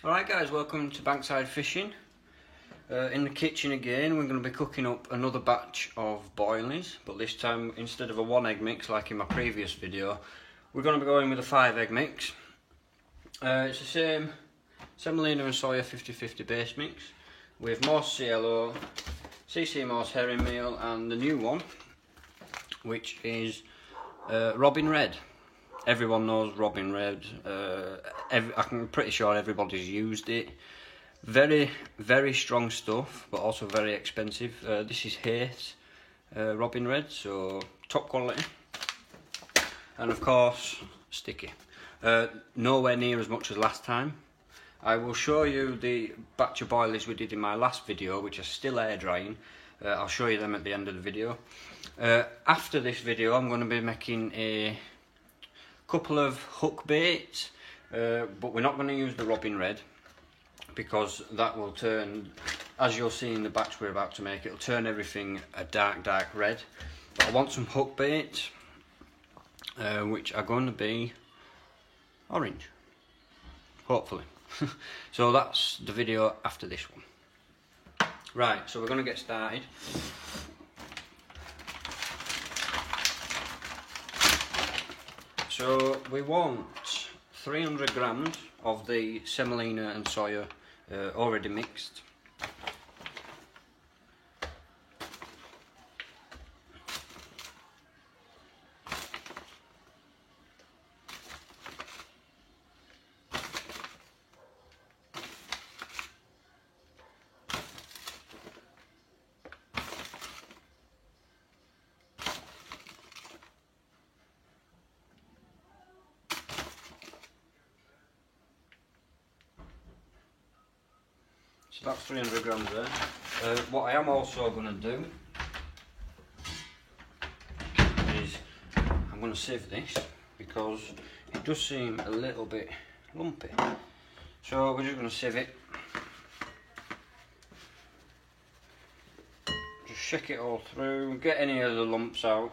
Alright guys, welcome to Bankside Fishing. In the kitchen again, we're going to be cooking up another batch of boilies, but this time instead of a 1 egg mix like in my previous video, we're going to be going with a 5 egg mix. It's the same semolina and soya 50-50 base mix with Morse CLO, CC Morse herring meal and the new one, which is Robin Red. Everyone knows Robin Red. I'm pretty sure everybody's used it. Very, very strong stuff, but also very expensive. This is Hayes Robin Red, so top quality. And of course, sticky. Nowhere near as much as last time. I will show you the batch of boilies we did in my last video, which are still air drying. I'll show you them at the end of the video. After this video, I'm going to be making a couple of hook baits, but we're not going to use the Robin Red because that will turn, as you'll see in the batch we're about to make, it'll turn everything a dark red. But I want some hook baits, which are going to be orange, hopefully. So that's the video after this one. Right, so we're going to get started. So we want 300 grams of the semolina and soya already mixed. So that's 300 grams there. What I am also going to do is I'm going to sieve this because it does seem a little bit lumpy. So we're just going to sieve it. Just shake it all through, get any of the lumps out.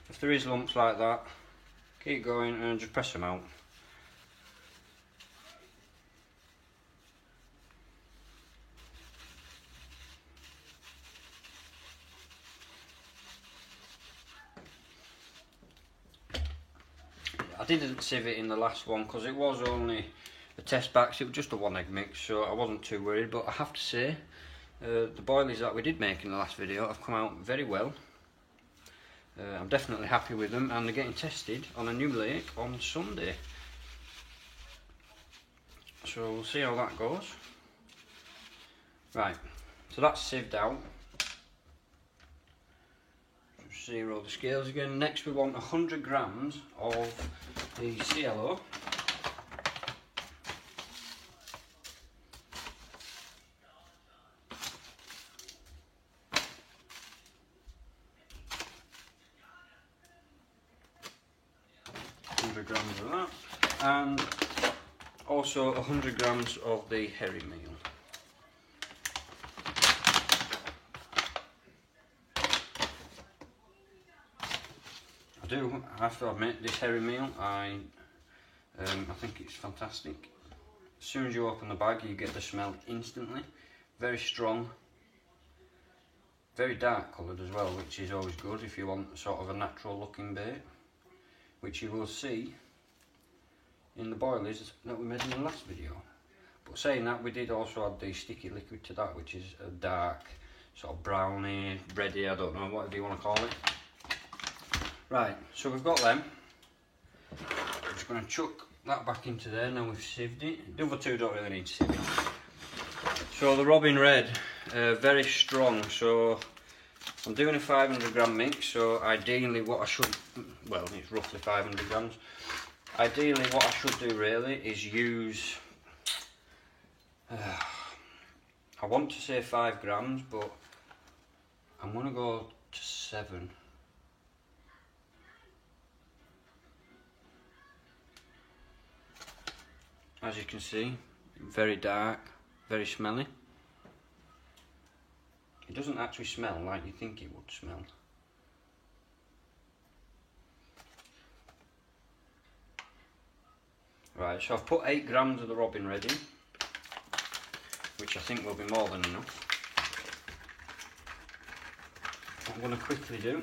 If there is lumps like that, keep going and just press them out. I didn't sieve it in the last one because it was only a test batch, it was just a 1 egg mix, so I wasn't too worried. But I have to say, the boilies that we did make in the last video have come out very well. I'm definitely happy with them, and they're getting tested on a new lake on Sunday. So we'll see how that goes. Right, so that's sieved out. Zero the scales again. Next we want 100 grams of the CLO. Grams of that, and also 100 grams of the herring meal. I have to admit, this herring meal, I think it's fantastic. As soon as you open the bag, you get the smell instantly. Very strong, very dark coloured as well, which is always good if you want sort of a natural looking bait, which you will see in the boilies that we made in the last video. But saying that, we did also add the sticky liquid to that, which is a dark sort of browny, bready, I don't know, whatever you want to call it. Right, so we've got them. I'm just going to chuck that back into there now we've sieved it. The other two don't really need sieving. So the Robin Red, very strong, so I'm doing a 500 gram mix, so ideally what I should, well, it's roughly 500 grams. Ideally what I should do really is use, I want to say 5 grams, but I'm going to go to 7. As you can see, very dark, very smelly. It doesn't actually smell like you think it would smell. Right, so I've put 8 grams of the Robin Red in. which I think will be more than enough. What I'm going to quickly do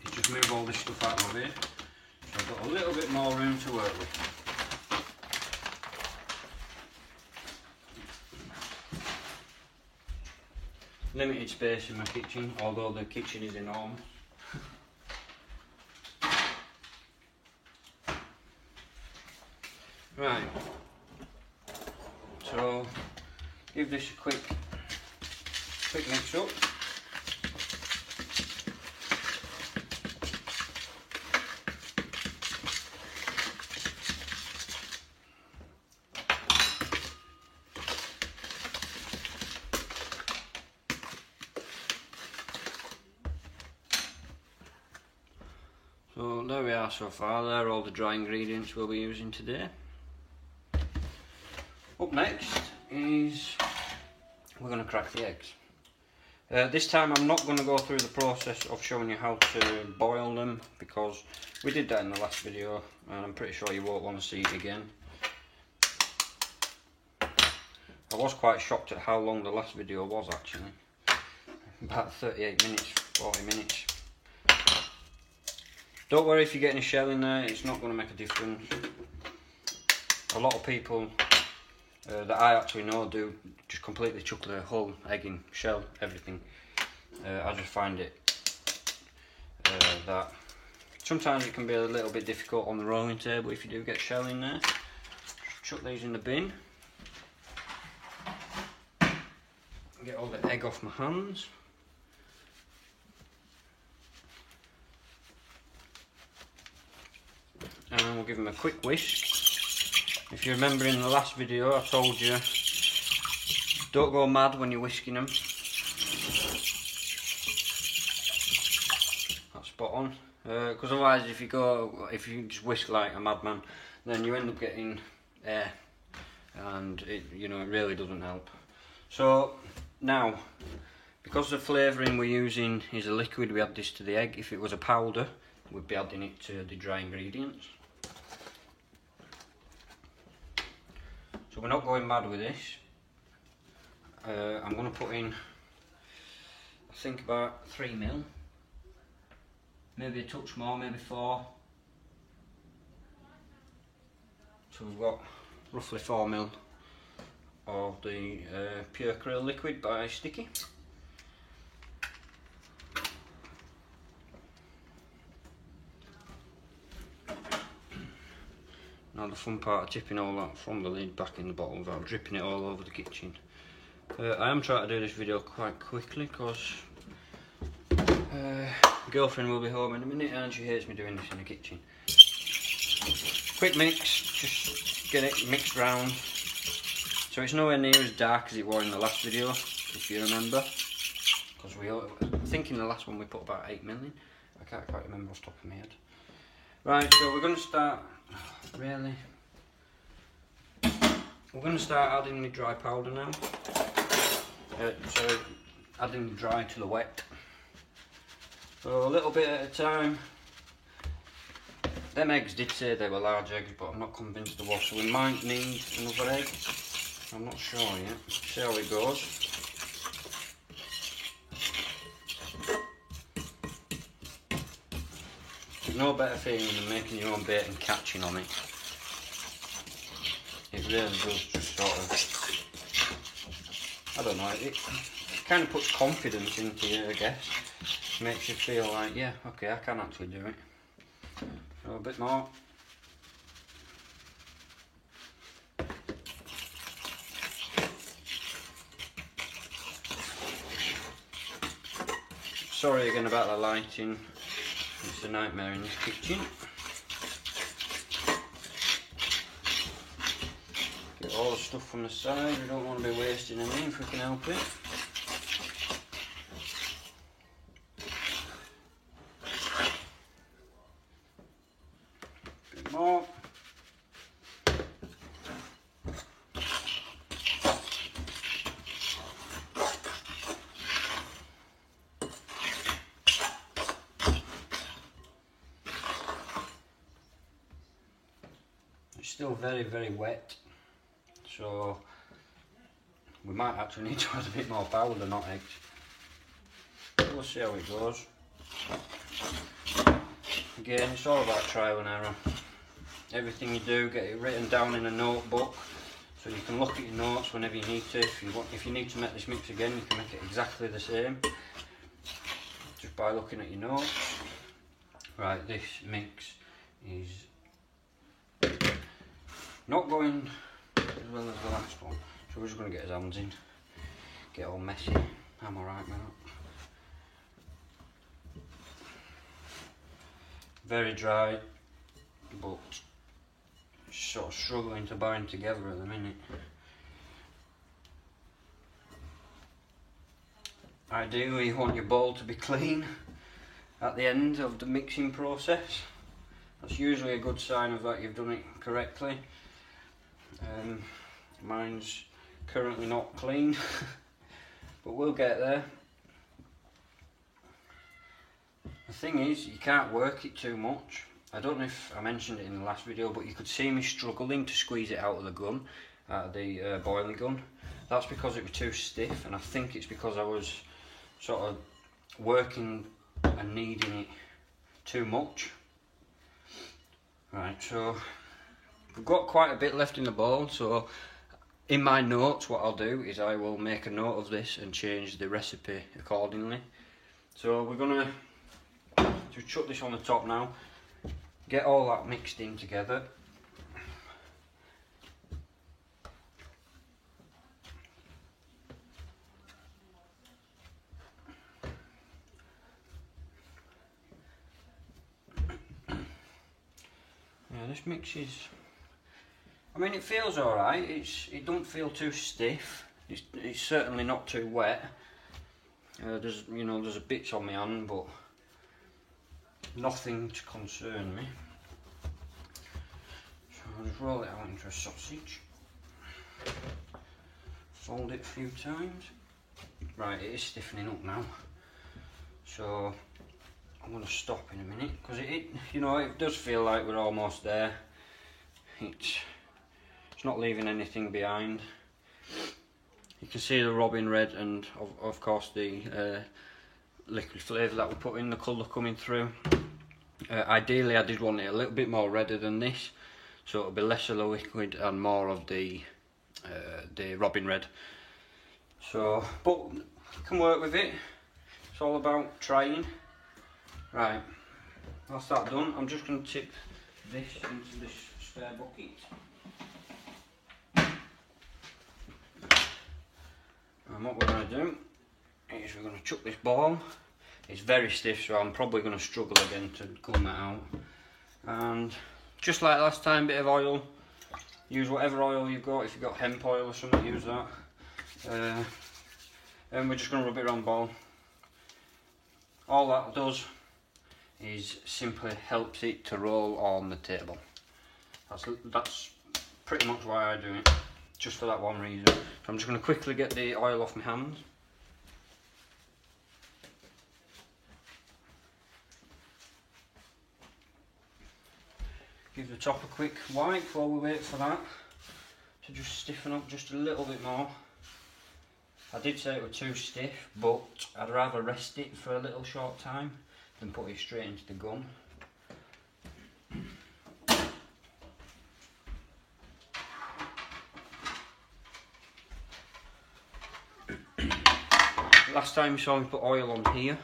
is just move all this stuff out of here, so I've got a little bit more room to work with. Limited space in my kitchen, although the kitchen is enormous. Right, so give this a quick mix up. So there we are so far, there are all the dry ingredients we'll be using today. Up next is we're going to crack the eggs. This time I'm not going to go through the process of showing you how to boil them, because we did that in the last video and I'm pretty sure you won't want to see it again. I was quite shocked at how long the last video was actually. About 38 minutes, 40 minutes. Don't worry if you get any shell in there, it's not going to make a difference. A lot of people that I actually know do just completely chuck the whole egg in, shell, everything. I just find it that sometimes it can be a little bit difficult on the rolling table if you do get shell in there. Just chuck these in the bin. Get all the egg off my hands. And we'll give them a quick whisk. If you remember in the last video I told you don't go mad when you're whisking them. That's spot on. Because otherwise if you just whisk like a madman, then you end up getting air, and it really doesn't help. So now, because the flavouring we're using is a liquid, we add this to the egg. If it was a powder, we'd be adding it to the dry ingredients. So we're not going mad with this. I'm going to put in, I think about 3 ml, maybe a touch more, maybe 4. So we've got roughly 4 ml of the pure krill liquid by Sticky. Now the fun part of tipping all that from the lid back in the bottle without dripping it all over the kitchen. I am trying to do this video quite quickly because girlfriend will be home in a minute and she hates me doing this in the kitchen. Quick mix, just get it mixed round. So it's nowhere near as dark as it was in the last video, if you remember. Because I think in the last one we put about 8 ml in. I can't quite remember off the top of my head. Right, so we're going to start, we're going to start adding the dry powder now. So adding the dry to the wet. So a little bit at a time. Them eggs did say they were large eggs, but I'm not convinced they were, so we might need another egg. I'm not sure yet. See how it goes. There's no better feeling than making your own bait and catching on it. It really does just sort of, I don't know, it kind of puts confidence into you, I guess. Makes you feel like, yeah, okay, I can actually do it. So a bit more. Sorry again about the lighting. It's a nightmare in this kitchen. Get all the stuff from the side, we don't want to be wasting any if we can help it. A bit more. It's still very, very wet, so We might actually need to add a bit more powder, not eggs. We'll see how it goes. Again, it's all about trial and error. Everything you do, get it written down in a notebook so you can look at your notes whenever you need to. If you need to make this mix again, you can make it exactly the same just by looking at your notes. Right, this mix is not going as well as the last one, so we're just going to get his hands in, get all messy. I'm alright with that. Very dry, but sort of struggling to bind together at the minute. Ideally you want your bowl to be clean at the end of the mixing process. That's usually a good sign of that you've done it correctly. Mine's currently not clean, but we'll get there. The thing is, you can't work it too much. I don't know if I mentioned it in the last video, but you could see me struggling to squeeze it out of the gun, out of the boiling gun. That's because it was too stiff, and I think it's because I was sort of working and kneading it too much. Right, so we've got quite a bit left in the bowl, so in my notes what I'll do is I will make a note of this and change the recipe accordingly. So we're going to chuck this on the top now, get all that mixed in together. Yeah, this mix is, I mean, it feels alright. It don't feel too stiff. It's certainly not too wet. There's a bits on my hand, but nothing to concern me. So I'll just roll it out into a sausage. Fold it a few times. Right, it is stiffening up now. So I'm going to stop in a minute because it does feel like we're almost there. It's not leaving anything behind. You can see the Robin Red and of course the liquid flavour that we put in, the colour coming through. Ideally I did want it a little bit more redder than this, so it'll be less of the liquid and more of the Robin Red. So, but you can work with it. It's all about trying. Right, that's that done. I'm just going to tip this into this spare bucket. And what we're going to do is we're going to chuck this ball. It's very stiff, so I'm probably going to struggle again to gun that out. And just like last time, bit of oil. Use whatever oil you've got. If you've got hemp oil or something, use that. And we're just going to rub it around the ball. All that does is simply helps it to roll on the table. That's pretty much why I do it, just for that one reason. So I'm just going to quickly get the oil off my hands. Give the top a quick wipe while we wait for that to just stiffen up just a little bit more. I did say it was too stiff, but I'd rather rest it for a little short time than put it straight into the gun. Last time you saw me put oil on here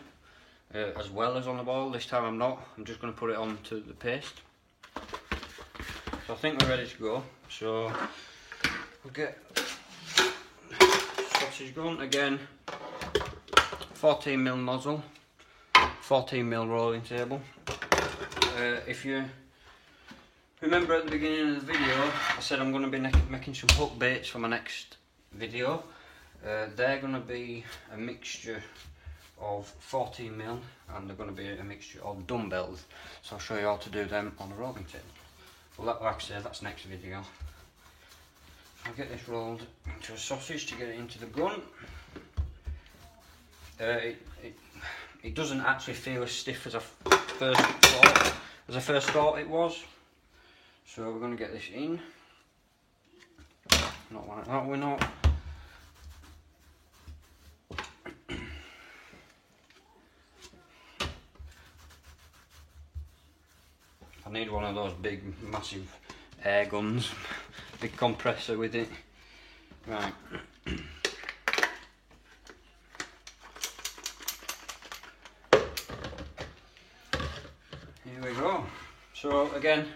as well as on the ball. This time I'm not. I'm just going to put it onto the paste. So I think we're ready to go. So we'll get sausage gun again. 14mm nozzle, 14mm rolling table. If you remember at the beginning of the video, I said I'm going to be making some hook baits for my next video. They're going to be a mixture of 14mm and they're going to be a mixture of dumbbells. So I'll show you how to do them on the rolling table. Well, like I said, that's next video. I'll get this rolled into a sausage to get it into the gun. It doesn't actually feel as stiff as I first thought it was. So we're going to get this in. Not like that. We're not I need one of those big, massive air guns, big compressor with it. Right. Here we go. So again,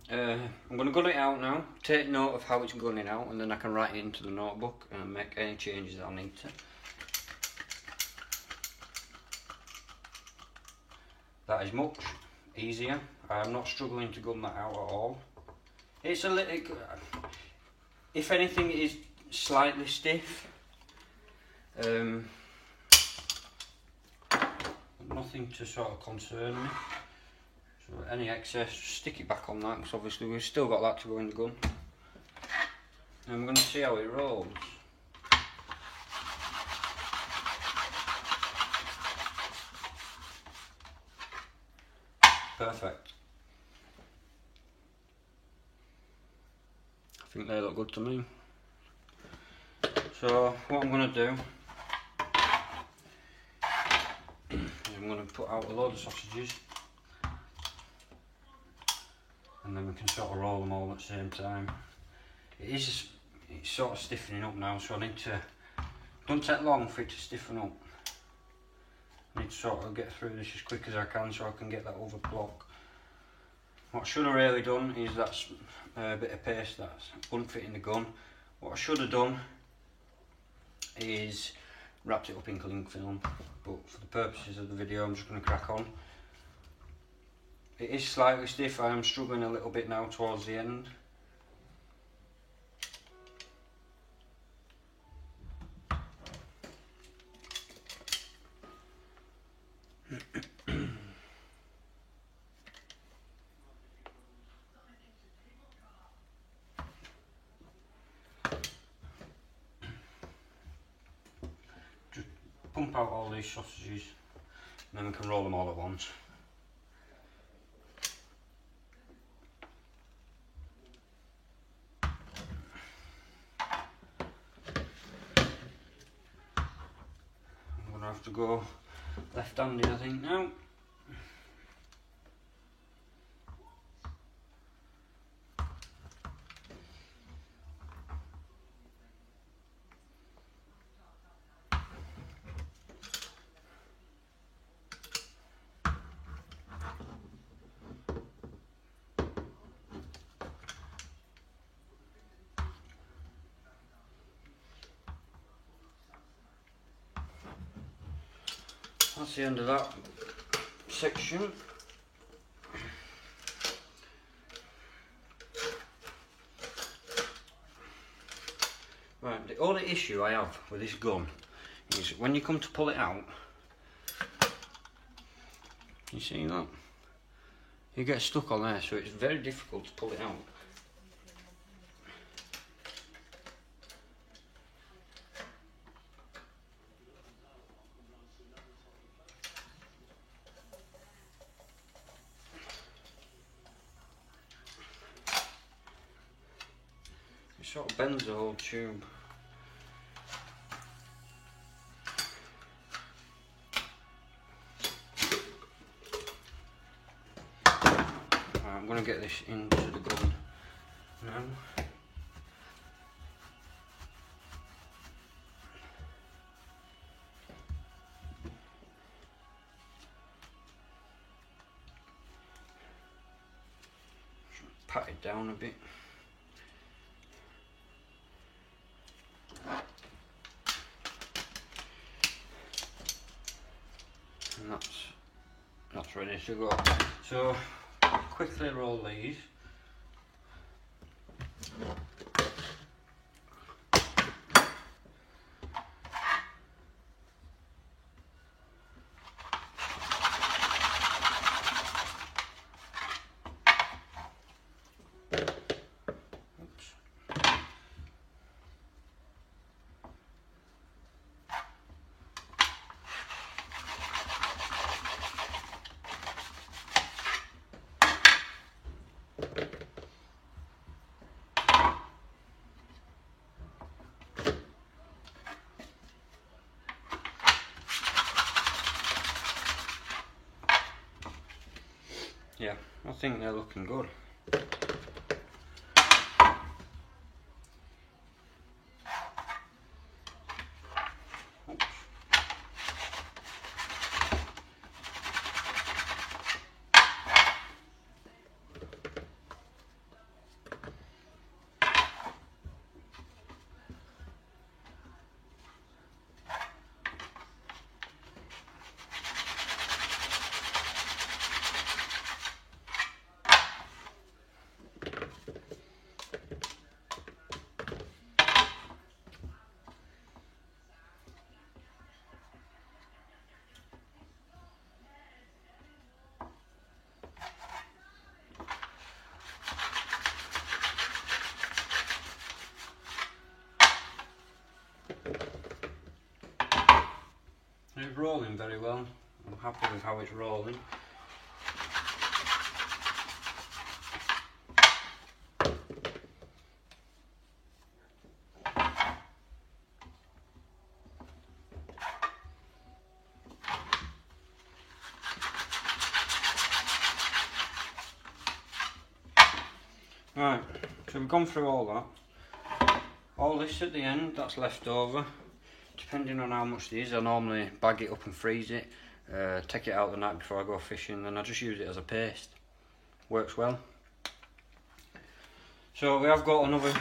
I'm going to gun it out now, take note of how it's gunning out, and then I can write it into the notebook and make any changes that I need to. That is much easier. I'm not struggling to gun that out at all. It's a little, if anything, it is slightly stiff. Nothing to sort of concern me. So any excess, just stick it back on that, because obviously we've still got that to go in the gun. And we're going to see how it rolls. Perfect. I think they look good to me. So what I'm going to do is I'm going to put out a load of sausages, and then we can sort of roll them all at the same time. It's sort of stiffening up now, so I need to, don't take long for it to stiffen up. I need to sort of get through this as quick as I can so I can get that over block. What I should have really done is that's a bit of paste that wouldn't fit in the gun. What I should have done is wrapped it up in cling film, but for the purposes of the video I'm just going to crack on. It is slightly stiff. I am struggling a little bit now towards the end. Just pump out all these sausages and then we can roll them all at once. I'm going to have to go left-handed, I think, now. That's the end of that section. Right, the only issue I have with this gun is when you come to pull it out, you see that? You get stuck on there, so it's very difficult to pull it out. It sort of bends the whole tube. Right, I'm going to get this into the gun now. Pat it down a bit. And that's ready to go. So quickly roll these. think they're looking good. It's rolling very well. I'm happy with how it's rolling. Right, so we've gone through all that. All this at the end, that's left over. Depending on how much there is, I normally bag it up and freeze it. Take it out the night before I go fishing, then I just use it as a paste. Works well. So we have got another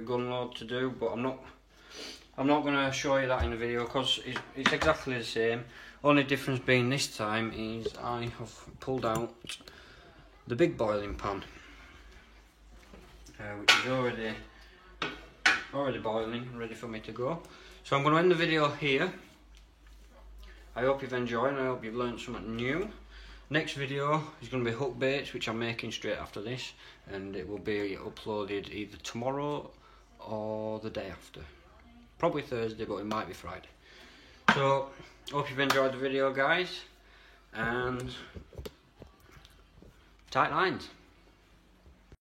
gun load to do, but I'm not going to show you that in the video because it's exactly the same. Only difference being this time is I have pulled out the big boiling pan, which is already boiling, ready for me to go. So I'm going to end the video here. I hope you've enjoyed and I hope you've learned something new. Next video is going to be hook baits, which I'm making straight after this, and it will be uploaded either tomorrow or the day after. Probably Thursday, but it might be Friday. So, hope you've enjoyed the video, guys, and tight lines.